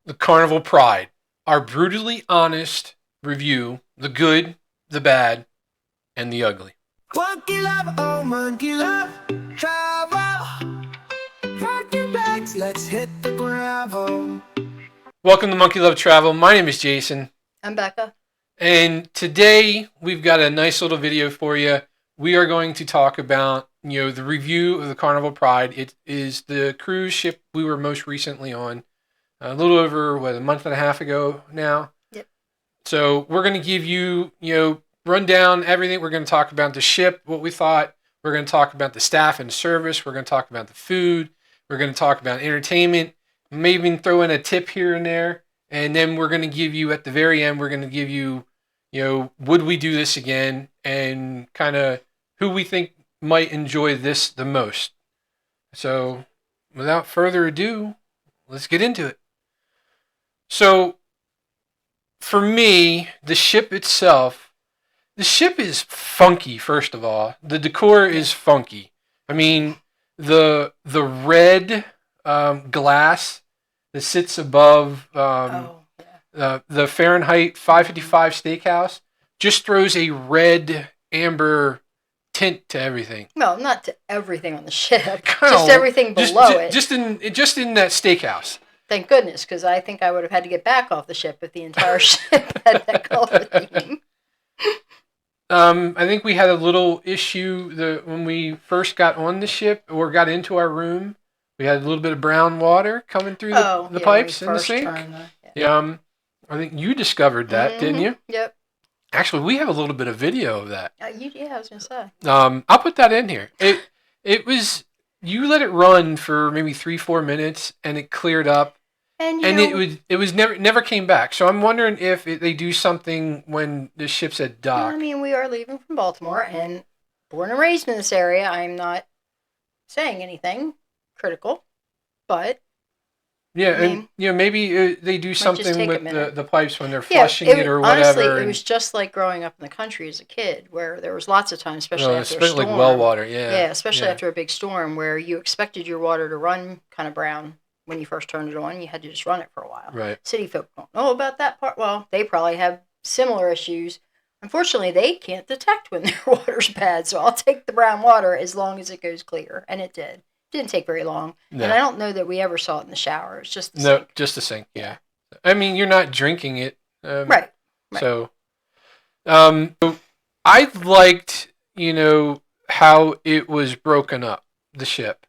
the Carnival Pride, our brutally honest review, the good, the bad, and the ugly. Monkey love, oh monkey love, travel. Pack your bags, let's hit the gravel. Welcome to Monkey Love Travel. My name is Jason. I'm Becca. And today we've got a nice little video for you. We are going to talk about, the review of the Carnival Pride. It is the cruise ship we were most recently on, a little over, a month and a half ago now. Yep. So we're going to give you, run down everything. We're going to talk about the ship, what we thought. We're going to talk about the staff and service. We're going to talk about the food. We're going to talk about entertainment. Maybe even throw in a tip here and there. And then we're going to give you, at the very end, we're going to give you, would we do this again? And kind of who we think might enjoy this the most. So without further ado, let's get into it. So for me, the ship itself, the ship is funky, first of all. The decor is funky. I mean, the red glass that sits above the Fahrenheit 555 steakhouse just throws a red amber tint to everything. No, not to everything on the ship. Just everything below it. Just in that steakhouse. Thank goodness, because I think I would have had to get back off the ship if the entire ship had that color theme. I think we had a little issue when we first got on the ship or got into our room. We had a little bit of brown water coming through the pipes in the sink. I think you discovered that, didn't you? Yep. Actually, we have a little bit of video of that. I was going to say. I'll put that in here. It was, you let it run for maybe 3-4 minutes and it cleared up. And it was never came back. So I'm wondering if they do something when the ship's at dock. I mean, we are leaving from Baltimore and born and raised in this area. I'm not saying anything critical, but maybe they do something with the pipes when they're flushing it or whatever. Honestly, it was just like growing up in the country as a kid, where there was lots of times, especially after a storm. Like well water, especially after a big storm, where you expected your water to run kind of brown when you first turned it on. You had to just run it for a while. Right. City folk don't know about that part. Well, they probably have similar issues. Unfortunately, they can't detect when their water's bad, so I'll take the brown water as long as it goes clear, and it did. Didn't take very long, and I don't know that we ever saw it in the shower. It's just the sink. Just the sink. Yeah, I mean, you're not drinking it, right? So, I liked, how it was broken up, the ship.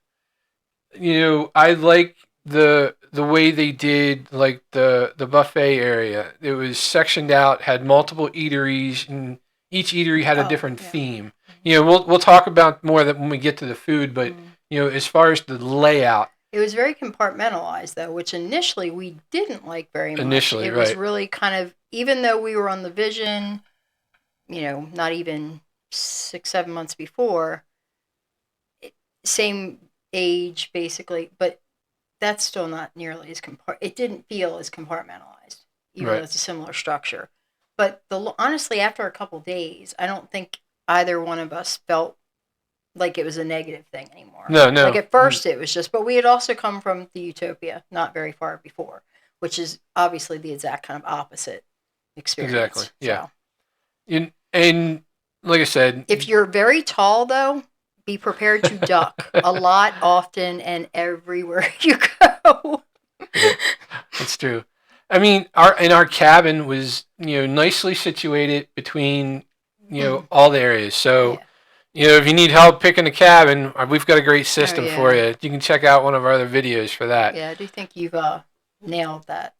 I like the way they did, like the buffet area. It was sectioned out, had multiple eateries, and each eatery had a different theme. We'll talk about more of that when we get to the food, but. As far as the layout. It was very compartmentalized, though, which initially we didn't like very much. It was really kind of, even though we were on the Vision, not even 6-7 months before, same age, basically, but that's still not nearly as it didn't feel as compartmentalized, even though it's a similar structure. But honestly, after a couple days, I don't think either one of us felt like it was a negative thing anymore. No. Like at first it was just, but we had also come from the Utopia not very far before, which is obviously the exact kind of opposite experience. Exactly. Yeah. So. And like I said, if you're very tall though, be prepared to duck a lot, often, and everywhere you go. That's true. I mean, our cabin was nicely situated between all the areas. So. Yeah. If you need help picking a cabin, we've got a great system for you. You can check out one of our other videos for that. Yeah, I do think you've nailed that.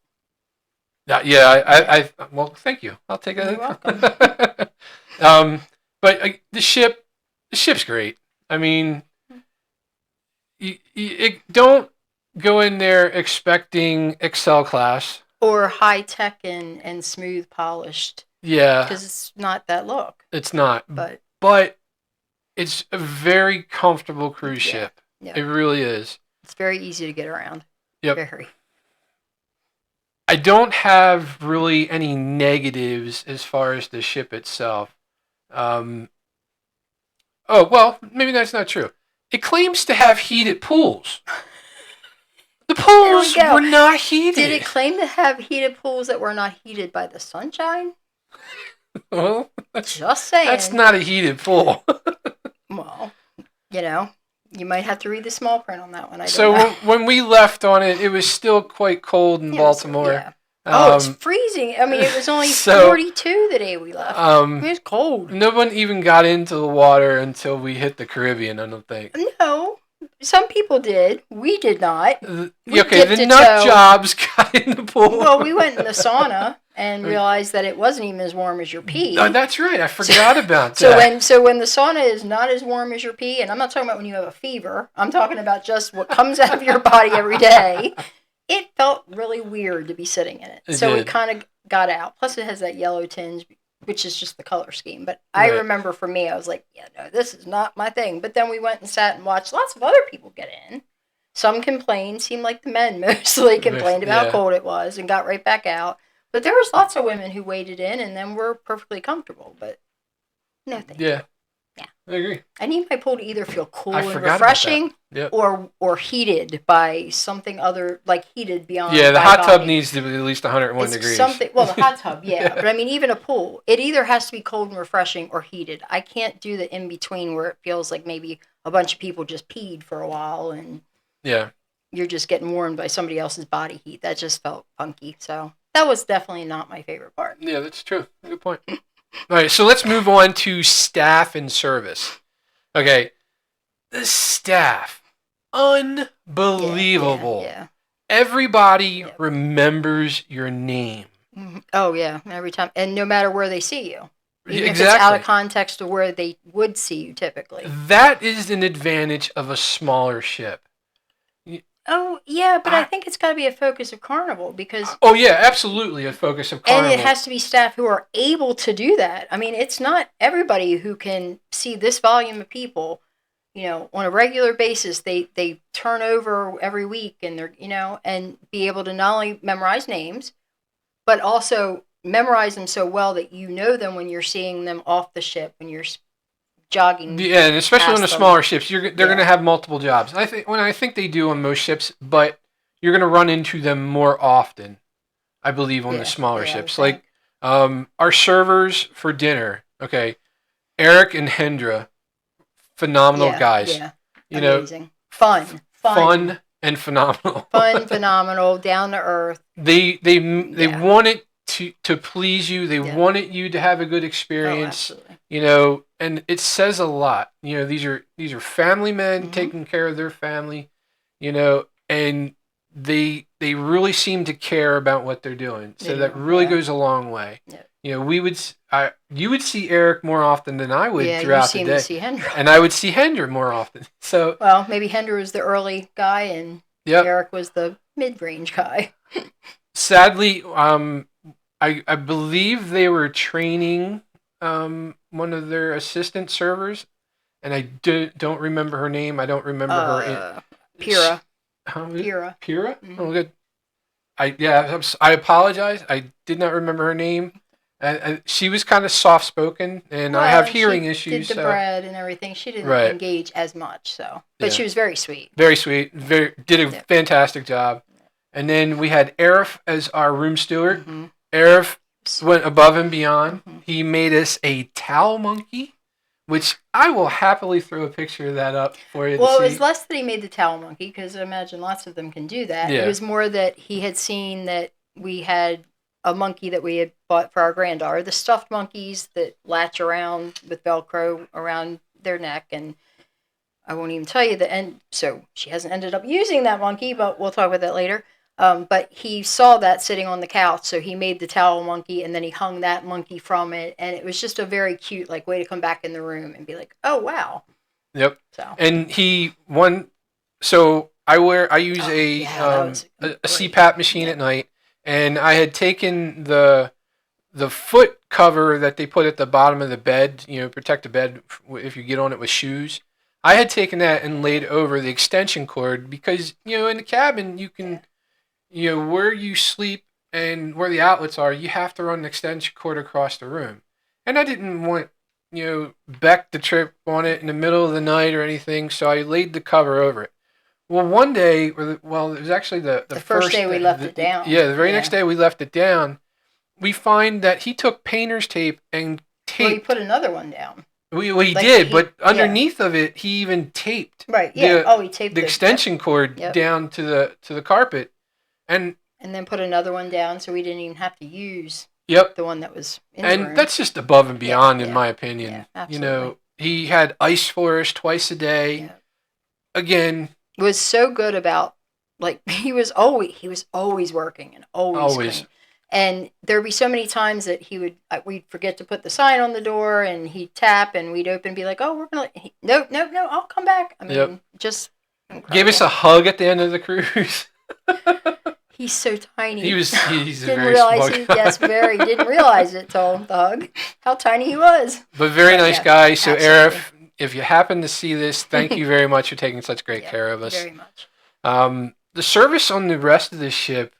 I well, thank you. I'll take it. You're welcome. But the ship's great. I mean, you don't go in there expecting Excel class or high tech and smooth polished. Yeah, because it's not that look. It's not, but. It's a very comfortable cruise ship. Yeah. It really is. It's very easy to get around. Yep. Very. I don't have really any negatives as far as the ship itself. Maybe that's not true. It claims to have heated pools. The pools There we go. were not heated. Did it claim to have heated pools that were not heated by the sunshine? Well, Just saying. that's not a heated pool. Well, you might have to read the small print on that one. I don't So know. when we left on it, it was still quite cold in Baltimore. Yeah. It's freezing. I mean, it was only 42 the day we left. It was cold. No one even got into the water until we hit the Caribbean, I don't think. No. Some people did. We did not. The nut jobs got in the pool. Well, we went in the sauna and realized that it wasn't even as warm as your pee. Oh, that's right. I forgot about that. So when the sauna is not as warm as your pee, and I'm not talking about when you have a fever, I'm talking about just what comes out of your body every day. It felt really weird to be sitting in it. We kind of got out. Plus, it has that yellow tinge, which is just the color scheme. But I remember for me, I was like, yeah, no, this is not my thing. But then we went and sat and watched lots of other people get in. Some complained, seemed like the men mostly complained about how cold it was and got right back out. But there was lots of women who waded in and then were perfectly comfortable. But no thank you. Yeah, I agree. I need my pool to either feel cool and refreshing or heated by something other, like heated beyond. Yeah, the hot tub needs to be at least 101 degrees. Well, the hot tub, but I mean, even a pool, it either has to be cold and refreshing or heated. I can't do the in between where it feels like maybe a bunch of people just peed for a while and you're just getting warmed by somebody else's body heat. That just felt funky. So that was definitely not my favorite part. Yeah, that's true. Good point. All right, so let's move on to staff and service. Okay, the staff, unbelievable. Yeah. Everybody remembers your name. Mm-hmm. Oh, yeah, every time. And no matter where they see you. Even if it's Exactly. out of context to where they would see you typically. That is an advantage of a smaller ship. Oh, yeah, but I think it's got to be a focus of Carnival because... Oh, yeah, absolutely a focus of Carnival. And it has to be staff who are able to do that. I mean, it's not everybody who can see this volume of people, on a regular basis. They turn over every week and they're, and be able to not only memorize names, but also memorize them so well that you know them when you're seeing them off the ship, when you're jogging. Yeah, and especially on the smaller ships, they're going to have multiple jobs. I think they do on most ships, but you're going to run into them more often, I believe, on the smaller ships. Like our servers for dinner, Eric and Hendra, phenomenal guys. Yeah, amazing. Fun and phenomenal. Fun, phenomenal, down to earth. They wanted to please you. They wanted you to have a good experience. Oh, absolutely. And it says a lot. These are family men taking care of their family, and they really seem to care about what they're doing. So that really goes a long way. Yeah. You would see Eric more often than I would throughout the day. You see Hendra. And I would see Hendra more often. So maybe Hendra was the early guy and Eric was the mid-range guy. Sadly, I believe they were training one of their assistant servers, and I don't remember her name. I don't remember her. Pyrrha. Pyrrha? Mm-hmm. Oh, good. I apologize. I did not remember her name. She was kind of soft-spoken, and I have hearing issues. Did the bread and everything. She didn't engage as much, but she was very sweet. Very sweet. Did a fantastic job. And then we had Arif as our room steward. Mm-hmm. Arif went above and beyond. Mm-hmm. He made us a towel monkey, which I will happily throw a picture of that up for you to see. Well, it was less that he made the towel monkey, because I imagine lots of them can do that. Yeah. It was more that he had seen that we had a monkey that we had bought for our granddaughter, the stuffed monkeys that latch around with Velcro around their neck, and I won't even tell you and so she hasn't ended up using that monkey, but we'll talk about that later. But he saw that sitting on the couch, so he made the towel monkey, and then he hung that monkey from it, and it was just a very cute, way to come back in the room and be like, oh, wow. Yep. And so I use a CPAP machine at night, and I had taken the foot cover that they put at the bottom of the bed, protect the bed if you get on it with shoes. I had taken that and laid over the extension cord because, in the cabin you can... where you sleep and where the outlets are, you have to run an extension cord across the room. And I didn't want, Beck to trip on it in the middle of the night or anything, so I laid the cover over it. Well, one day, it was actually the first day we left it down. Yeah, the very Yeah. next day we left it down. We find that he took painter's tape and taped. Well, he put another one down. He Like did, he- but yeah. underneath of it, he even taped Right. Yeah. He taped the extension cord Yep. down to the carpet, and then put another one down, so we didn't even have to use yep, the one that was in the and room. that's just above and beyond, in yeah. my opinion. Yeah, You absolutely. he had ice for us twice a day. Yeah. Again, Was so good about, like, he was always working and always clean. And there'd be so many times that we'd forget to put the sign on the door, and he'd tap, and we'd open and be like, oh, we're gonna no, I'll come back. I mean, just incredible. Gave us a hug at the end of the cruise. He's so tiny. He's a didn't very realize small guy. Yes, very. Didn't realize it till the hug. How tiny he was. But very nice yeah, guy. So, absolutely. Arif, if you happen to see this, thank you very much for taking such great care of us. Very much. The service on the rest of the ship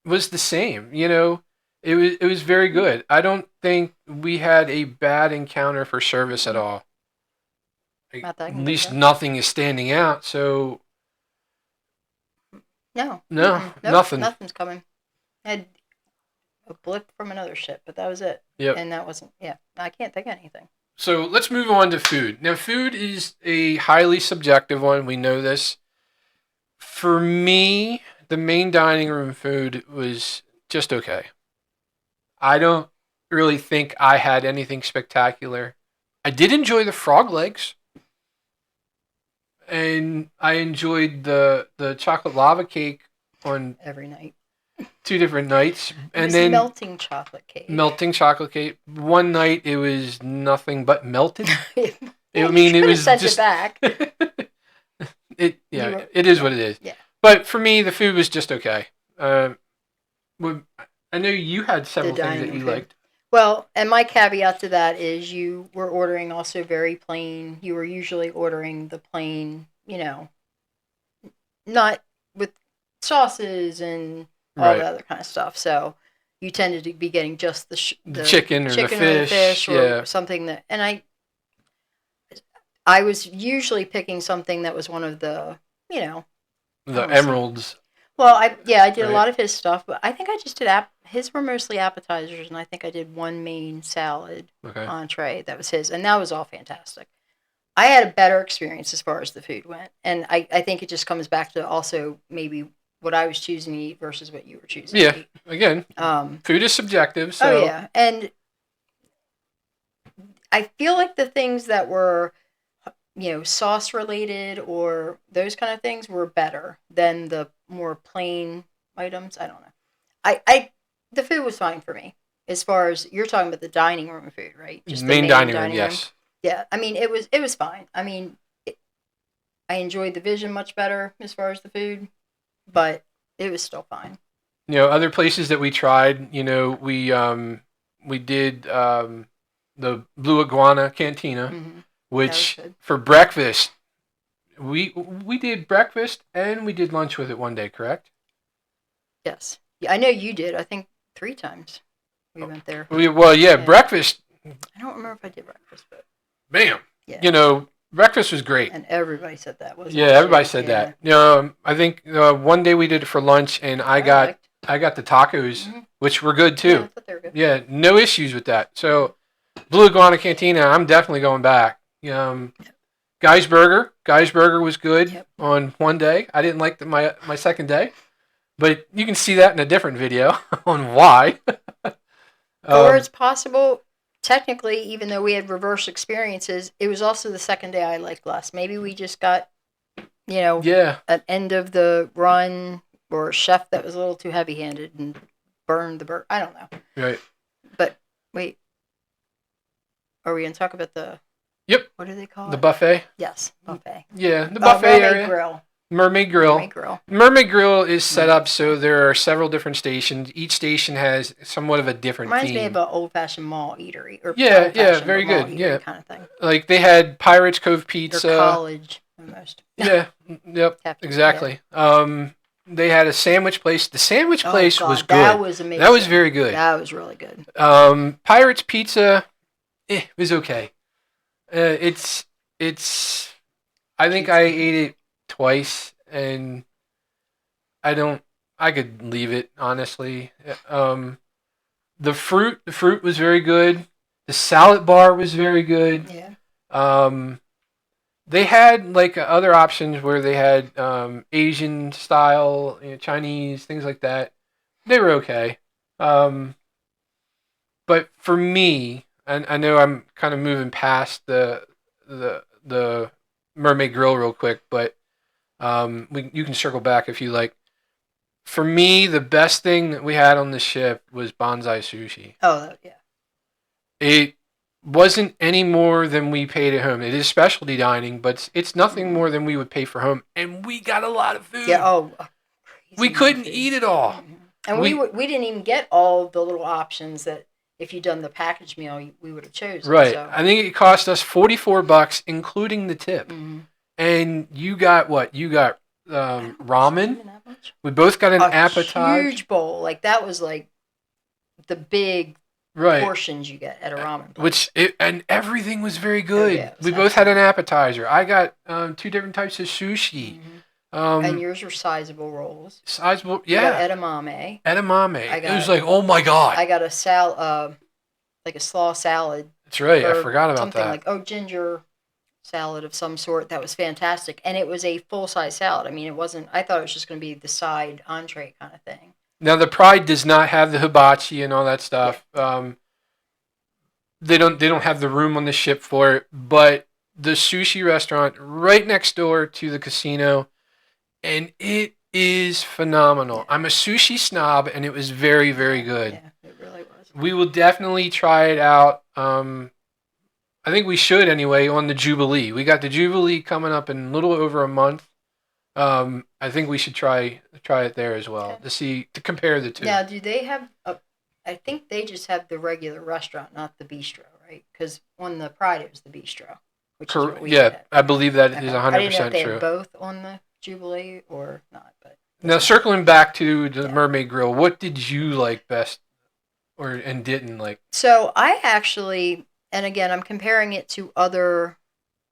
was the same. It was very good. I don't think we had a bad encounter for service at all. Not that I At can least think of. nothing is standing out. So No. No, Nope, nothing. Nothing's coming. I had a blip from another ship, but that was it. Yep. And that wasn't. Yeah. I can't think of anything. So let's move on to food. Now, food is a highly subjective one. We know this. For me, the main dining room food was just okay. I don't really think I had anything spectacular. I did enjoy the frog legs. And I enjoyed the chocolate lava cake on Every night. 2 different nights. It And was then melting chocolate cake. melting chocolate cake. One night it was nothing but melted. It It was sent just it back. it is what it is. Yeah. But for me, the food was just okay. I know you had several The things dining that you room food. liked. Well, and my caveat to that is you were ordering also very plain. You were usually ordering the plain, not with sauces and all Right. the other kind of stuff. So you tended to be getting just the Chicken or the fish, or yeah. something that. And I was usually picking something that was one of the, The Awesome. emeralds. Well, I did Right. a lot of his stuff, but I think I just did his were mostly appetizers, and I think I did one main salad Okay. entree that was his, and that was all fantastic. I had a better experience as far as the food went, and I think it just comes back to also maybe what I was choosing to eat versus what you were choosing Yeah. to eat. Again, food is subjective. So Oh yeah, and I feel like the things that were sauce related or those kind of things were better than the more plain items. I don't know. The food was fine for me as far as you're talking about the dining room food, right? Just the main dining room, yes. Yeah, I mean it was fine. I mean, I enjoyed the vision much better as far as the food, but it was still fine. Other places that we tried, we did the Blue Iguana Cantina, Mhm. which good. for breakfast, we did breakfast and we did lunch with it one day, correct? Yes, yeah, I know you did. I think 3 times we went there. Yeah, breakfast, I don't remember if I did breakfast, but bam. yeah. Breakfast was great. And everybody said that, wasn't Yeah, it? everybody said that. I think one day we did it for lunch, and I got the tacos, Mhm. which were good Yeah, I too. thought they were good. Yeah, no issues with that. So, Blue Iguana Cantina, I'm definitely going back. Guy's Burger was good Yep. on one day. I didn't like my second day, but you can see that in a different video on why. Or it's possible, technically, even though we had reverse experiences, it was also the second day I liked less. Maybe we just got, yeah, an end of the run or a chef that was a little too heavy-handed and burned the bird. I don't know. right. But wait, are we going to talk about the? Yep. What do they call The it? buffet. Yes, buffet. Yeah, the buffet Mermaid area. Grill. Mermaid Grill. Mermaid Grill. Mermaid Grill is set up so there are several different stations. Each station has somewhat of a different Reminds theme. me of an old-fashioned mall eatery. Or Yeah, old-fashioned, very but mall good, eatery yeah. kind of thing. Like they had Pirates Cove Or Pizza. college, almost. Yeah, yep, Cafeteria. exactly. They had a sandwich place. The sandwich Oh, place God, was good. That was amazing. That was very good. That was really good. Pirates Pizza, it was okay. It's. I think I ate it twice, and I could leave it, honestly. The fruit was very good. The salad bar was very good. Yeah. They had like other options where they had Asian style, Chinese things like that. They were okay. Um, but for me, I know I'm kind of moving past the Mermaid Grill real quick, but you can circle back if you like. For me, the best thing that we had on the ship was bonsai sushi. Oh, yeah. It wasn't any more than we paid at home. It is specialty dining, but it's nothing more than we would pay for home, and we got a lot of food. Yeah. Oh, we couldn't eat it all. Mm-hmm. And we didn't even get all the little options that if you'd done the package meal, we would have chosen. Right. So. I think it cost us $44, including the tip. Mm-hmm. And you got what? You got ramen. We both got an appetizer. Huge bowl. Like that was like the big portions you get at a ramen place. And everything was very good. Oh, yeah, we both had an appetizer. I got 2 different types of sushi. Mm-hmm. And yours were sizable rolls. Sizable, yeah. You got edamame. It was like, oh my god. I got a salad, like a slaw salad. That's right. I forgot about something that. Like ginger salad of some sort. That was fantastic, and it was a full size salad. I mean, it wasn't. I thought it was just going to be the side entree kind of thing. Now the Pride does not have the hibachi and all that stuff. Yeah. They don't have the room on the ship for it, but the sushi restaurant right next door to the casino. And it is phenomenal. Yeah. I'm a sushi snob, and it was very, very good. Yeah, it really was. We will definitely try it out. I think we should anyway on the Jubilee. We got the Jubilee coming up in a little over a month. I think we should try it there as well to compare the two. Now, do they have I think they just have the regular restaurant, not the bistro, right? Because on the Pride it was the bistro. Which is what we had. I believe that is 100% true. I didn't know if they had both on the Jubilee or not, but now circling back to the Mermaid Grill, what did you like best and didn't like? So I actually, and again, I'm comparing it to other,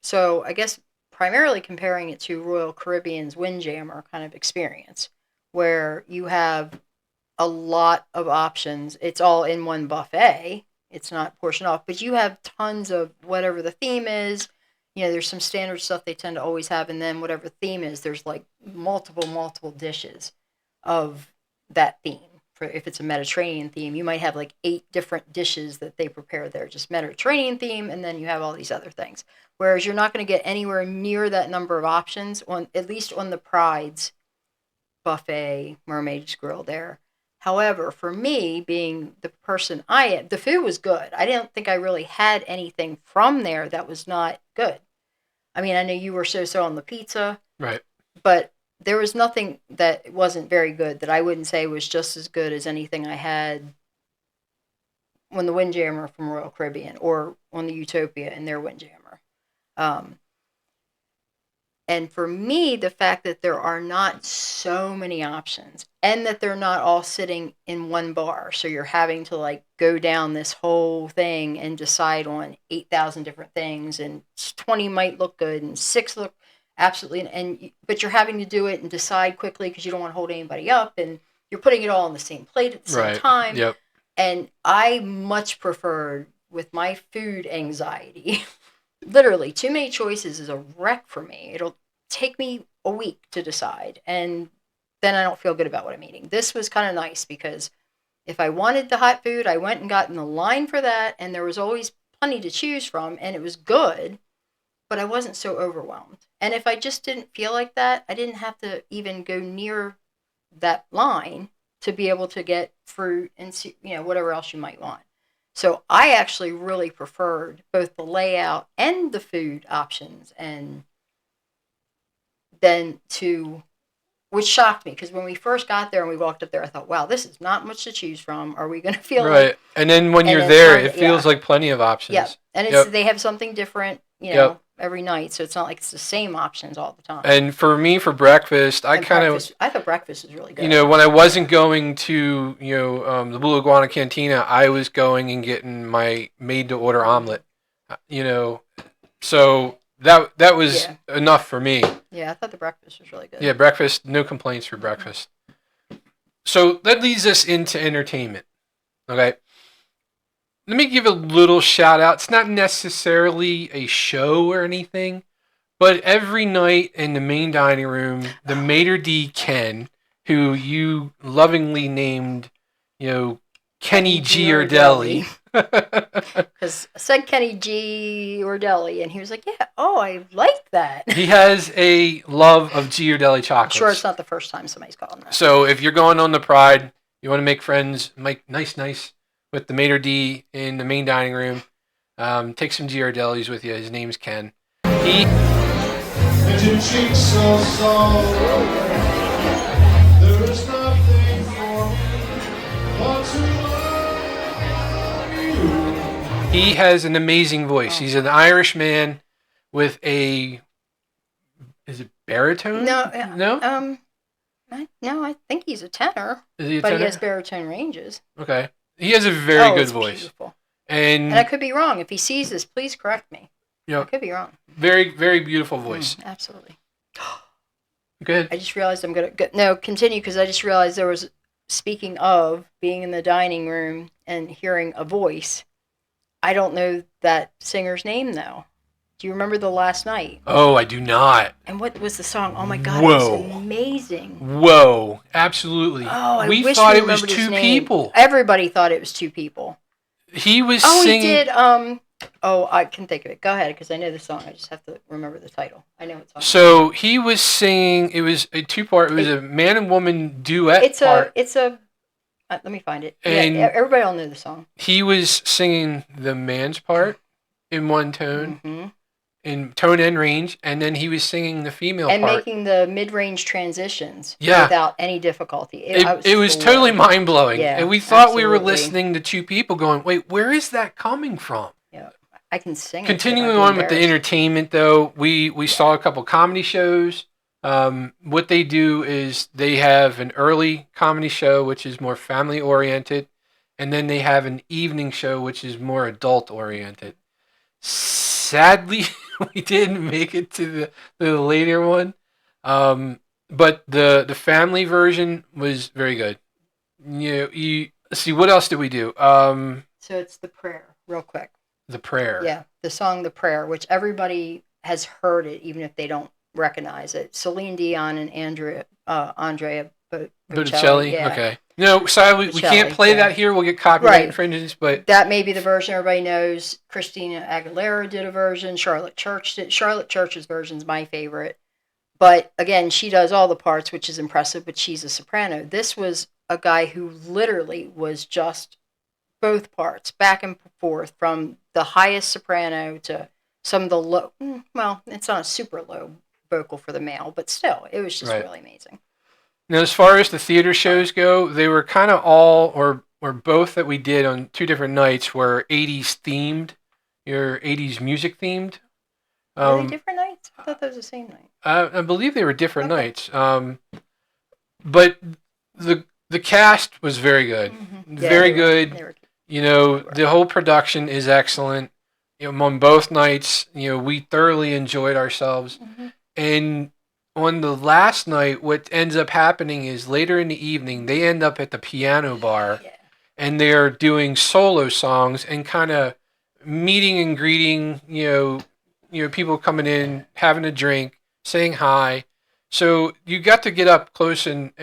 so I guess primarily comparing it to Royal Caribbean's Windjammer kind of experience, where you have a lot of options. It's all in one buffet. It's not portioned off, but you have tons of whatever the theme is. There's some standard stuff they tend to always have, and then whatever theme is, there's like multiple dishes of that theme. For if it's a Mediterranean theme, you might have like 8 different dishes that they prepare there, just Mediterranean theme, and then you have all these other things. Whereas you're not going to get anywhere near that number of options at least on the Pride's buffet, Mermaid's Grill there. However, for me, being the person I am, the food was good. I didn't think I really had anything from there that was not good. I mean, I know you were so on the pizza. Right. But there was nothing that wasn't very good that I wouldn't say was just as good as anything I had on the Windjammer from Royal Caribbean or on the Utopia and their Windjammer. And for me, the fact that there are not so many options and that they're not all sitting in one bar. So you're having to like go down this whole thing and decide on 8,000 different things, and 20 might look good and 6 look absolutely, but you're having to do it and decide quickly because you don't want to hold anybody up, and you're putting it all on the same plate at the same time. Yep. And I much preferred, with my food anxiety, literally too many choices is a wreck for me. It'll take me a week to decide, and then I don't feel good about what I'm eating. This was kind of nice because if I wanted the hot food, I went and got in the line for that, and there was always plenty to choose from, and it was good, but I wasn't so overwhelmed. And if I just didn't feel like that, I didn't have to even go near that line to be able to get fruit and whatever else you might want. So I actually really preferred both the layout and the food options, and then which shocked me because when we first got there and we walked up there, I thought, wow, this is not much to choose from. Are we going to feel right? Like, and then when you're there, it feels like plenty of options. Yeah, and they have something different, every night, so it's not like it's the same options all the time. And for me, for breakfast, I thought breakfast was really good. When I wasn't going to the Blue Iguana Cantina, I was going and getting my made-to-order omelet. So that was enough for me. Yeah, I thought the breakfast was really good. Yeah, breakfast, no complaints for breakfast. So that leads us into entertainment. Okay. Let me give a little shout out. It's not necessarily a show or anything, but every night in the main dining room, the maitre d' Ken, who you lovingly named, Kenny Giardelli. Because I said Kenny Giardelli, and he was like, yeah, I like that. He has a love of Giardelli chocolates. I'm sure it's not the first time somebody's called him that. So if you're going on the Pride, you want to make friends, make nice with the maitre d' in the main dining room. Take some Giardellis with you. His name's Ken. He And your cheeks so soft. There is nothing for but to love you. He has an amazing voice. He's an Irish man with is it baritone? No. No? I think he's a tenor. Is he a But tenor? he has baritone ranges. Okay. He has a very good it's voice. Beautiful. And I could be wrong. If he sees this, please correct me. I could be wrong. very, very beautiful voice. Absolutely. Good. I just realized I'm going to... No, continue, because I just realized there was... Speaking of being in the dining room and hearing a voice, I don't know that singer's name, though. Do you remember the last night? Oh, I do not. And what was the song? Oh, my God. Whoa. It was amazing. Whoa. Absolutely. Oh, we thought it was two people. Everybody thought it was two people. He was Oh, singing... he did... I can think of it. Go ahead, because I know the song. I just have to remember the title. I know what song. So he was singing. It was a two-part. It was a man and woman duet part. Let me find it. And yeah, everybody will know the song. He was singing the man's part in one tone, Mm-hmm. in tone and range, and then he was singing the female And part. making the mid-range transitions Yeah. without any difficulty. It was totally mind-blowing. Yeah, and we thought we absolutely. were listening to two people going, wait, where is that coming from? Yeah, I can sing. Continuing on with the entertainment, though, we saw a couple comedy shows. What they do is they have an early comedy show, which is more family-oriented, and then they have an evening show, which is more adult-oriented. Sadly, we didn't make it to the later one, but the family version was very good. You see, what else did we do? So it's The Prayer, real quick. The Prayer. Yeah, the song The Prayer, which everybody has heard it, even if they don't recognize it. Celine Dion and Andrea Botticelli. Yeah. Okay. No, sorry, we can't play that here. We'll get copyright infringements, but that may be the version everybody knows. Christina Aguilera did a version. Charlotte Church did. Charlotte Church's version is my favorite. But again, she does all the parts, which is impressive, but she's a soprano. This was a guy who literally was just both parts, back and forth, from the highest soprano to some of the low. Well, it's not a super low vocal for the male, but still, it was just really amazing. Now, as far as the theater shows go, they were kind of all, or both that we did on two different nights were 80s themed, your 80s music themed. Were they different nights? I thought that was the same night. I believe they were different nights. But the cast was very good. Mm-hmm. Very good. The whole production is excellent. On both nights, we thoroughly enjoyed ourselves. Mm-hmm. And on the last night, what ends up happening is later in the evening, they end up at the piano bar, and they're doing solo songs and kind of meeting and greeting, people coming in, having a drink, saying hi. So you got to get up close and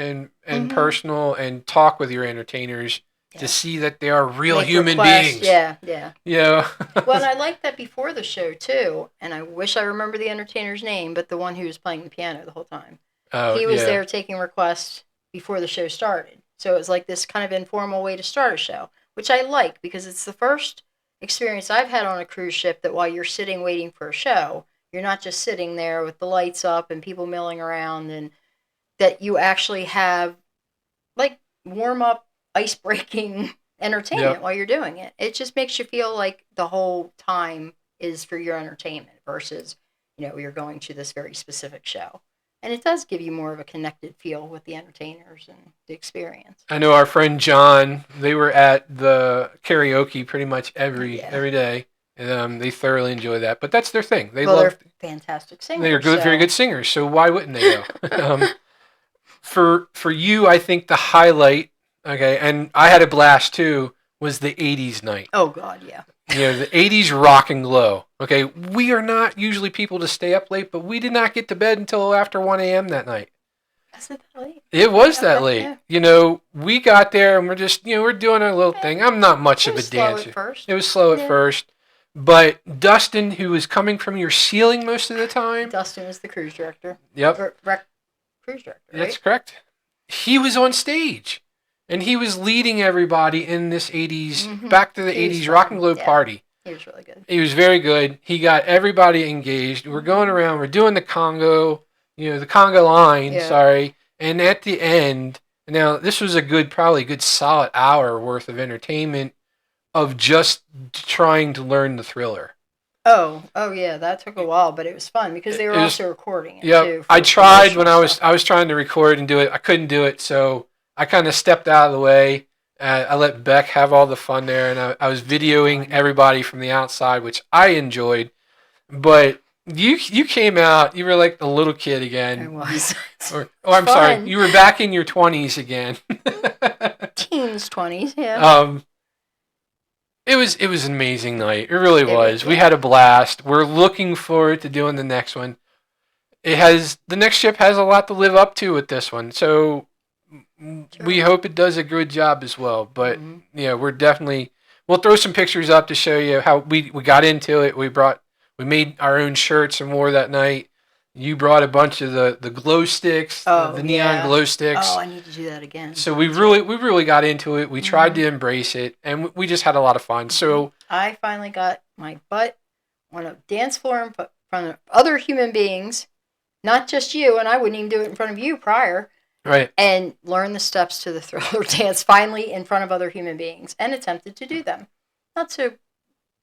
personal and talk with your entertainers to see that they are real human beings. Yeah. Well, and I liked that before the show, too. And I wish I remember the entertainer's name, but the one who was playing the piano the whole time. He was there taking requests before the show started. So it was like this kind of informal way to start a show, which I like because it's the first experience I've had on a cruise ship that while you're sitting waiting for a show, you're not just sitting there with the lights up and people milling around, and that you actually have like warm-up, ice-breaking entertainment while you're doing it. It just makes you feel like the whole time is for your entertainment versus, you're going to this very specific show. And it does give you more of a connected feel with the entertainers and the experience. I know our friend John, they were at the karaoke pretty much every day. They thoroughly enjoy that, but that's their thing. They're fantastic singers. They're good, very good singers. So why wouldn't they go? For you, I think the highlight, okay, and I had a blast too, was the '80s night. Oh God, yeah. The '80s rock and glow. Okay, we are not usually people to stay up late, but we did not get to bed until after 1 a.m. that night. Was it that late? It was that late. Yeah. We got there and we're just, we're doing our little thing. I'm not much of a dancer. It was slow at first. But Dustin, who was coming from your ceiling most of the time. Dustin was the cruise director. Yep. Cruise director, right? That's correct. He was on stage. And he was leading everybody in this 80s, back to the 80s rock and glow party. He was really good. He was very good. He got everybody engaged. We're going around. We're doing the Congo, the Congo line, sorry. And at the end, now this was probably a good solid hour worth of entertainment of just trying to learn the Thriller. Oh yeah, that took a while, but it was fun because they were also recording it too. I tried when I was trying to record and do it. I couldn't do it, so I kind of stepped out of the way. I let Beck have all the fun there, and I was videoing everybody from the outside, which I enjoyed. But you came out, you were like the little kid again. I was. I'm sorry, you were back in your 20s again. Teens, 20s, yeah. It was an amazing night. It really was. We had a blast. We're looking forward to doing the next one. The next ship has a lot to live up to with this one, so we hope it does a good job as well. But we'll throw some pictures up to show you how we got into it. We made our own shirts and wore that night. You brought a bunch of the glow sticks, the neon glow sticks. Oh, I need to do that again. So we really got into it. We tried to embrace it, and we just had a lot of fun. So I finally got my butt on a dance floor in front of other human beings, not just you, and I wouldn't even do it in front of you prior. Right. And learn the steps to the Thriller dance finally in front of other human beings and attempted to do them. Not so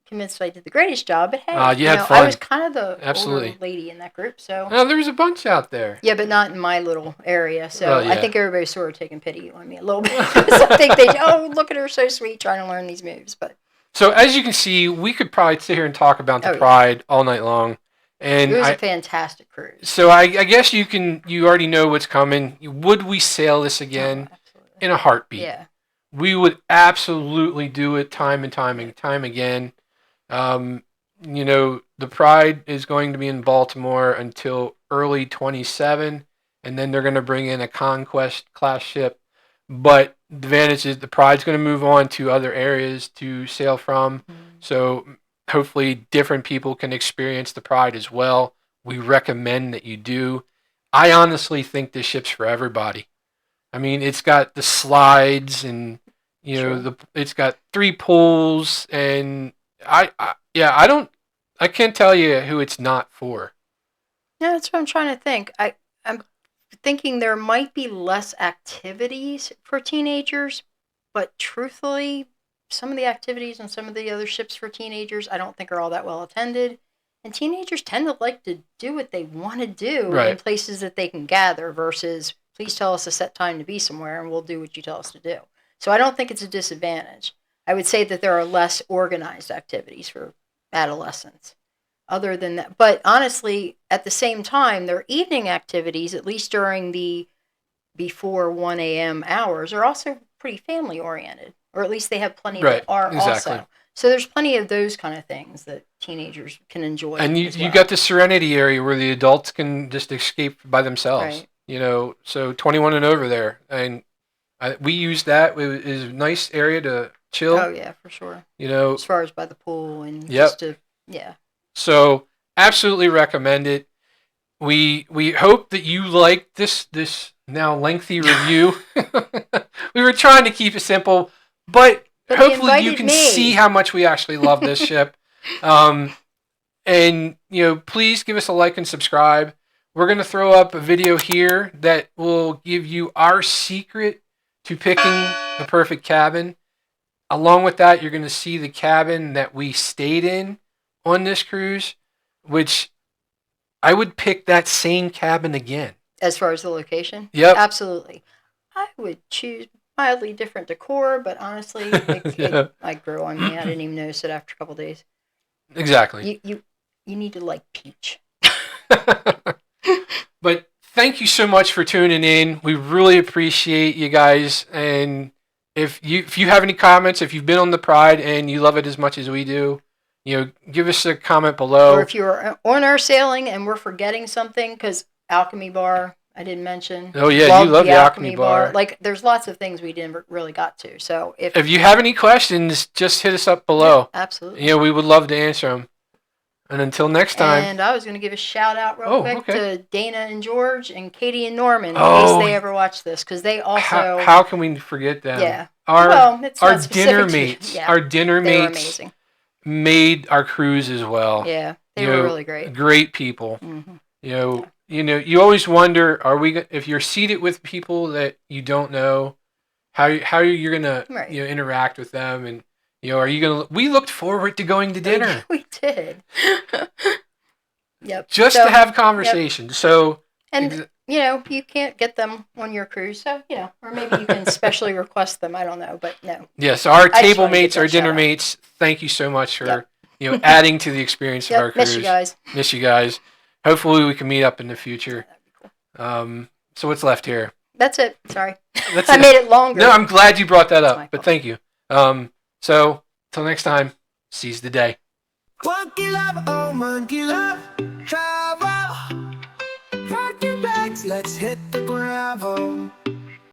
convinced I did the greatest job, but hey, you had fun. I was kind of the older lady in that group, so. No, there was a bunch out there. Yeah, but not in my little area, so I think everybody's sort of taking pity on me a little bit. I think look at her, so sweet, trying to learn these moves, but. So as you can see, we could probably sit here and talk about the Pride all night long. And it was a fantastic cruise. So I guess you already know what's coming. Would we sail this again? In a heartbeat? Yeah. We would absolutely do it time and time again. The Pride is going to be in Baltimore until early 27, and then they're going to bring in a Conquest class ship. But the advantage is the Pride's going to move on to other areas to sail from. So hopefully different people can experience the Pride as well. We recommend that you do. I honestly think this ship's for everybody. I mean, it's got the slides and, it's got 3 pools, and I can't tell you who it's not for. Yeah, that's what I'm trying to think. I'm thinking there might be less activities for teenagers, but truthfully, some of the activities on some of the other ships for teenagers I don't think are all that well attended. And teenagers tend to like to do what they want to do in places that they can gather versus please tell us a set time to be somewhere and we'll do what you tell us to do. So I don't think it's a disadvantage. I would say that there are less organized activities for adolescents other than that. But honestly, at the same time, their evening activities, at least during the before 1 a.m. hours, are also pretty family oriented. Or at least they have plenty that are also. So there's plenty of those kind of things that teenagers can enjoy. And you got the Serenity area where the adults can just escape by themselves. Right. So 21 and over there. And we use that. It is a nice area to chill. Oh, yeah, for sure. As far as by the pool and just to, So absolutely recommend it. We hope that you like this now lengthy review. We were trying to keep it simple. But hopefully you can see how much we actually love this ship. And, please give us a like and subscribe. We're going to throw up a video here that will give you our secret to picking the perfect cabin. Along with that, you're going to see the cabin that we stayed in on this cruise, which I would pick that same cabin again. As far as the location? Yep. Absolutely. I would choose mildly different decor, but honestly, it grew on me. I didn't even notice it after a couple of days. Exactly. You need to like peach. But thank you so much for tuning in. We really appreciate you guys. And if you have any comments, if you've been on the Pride and you love it as much as we do, give us a comment below. Or if you're on our sailing and we're forgetting something, because Alchemy Bar I didn't mention. Oh yeah, you love the Alchemy Bar. Like there's lots of things we didn't really got to. So if you have any questions, just hit us up below. Yeah, absolutely. We would love to answer them. And until next time. And I was going to give a shout out real quick to Dana and George and Katie and Norman in case they ever watch this, because they also. How can we forget them? Yeah. Our dinner mates. Yeah, our dinner mates made our cruise as well. Yeah, they were really great. Great people. Mm-hmm. You always wonder, if you're seated with people that you don't know, how you're gonna interact with them, and are you gonna? We looked forward to going to dinner. We did. Yep. Just to have conversations. Yep. So. And you can't get them on your cruise, so or maybe you can specially request them. I don't know, but no. Yes, our table mates, our dinner mates. Thank you so much for adding to the experience of our cruise. Miss you guys. Hopefully we can meet up in the future. That'd be cool. So what's left here? That's it. Sorry, I made it longer. No, I'm glad you brought that up. But thank you. So till next time, seize the day. Let's hit the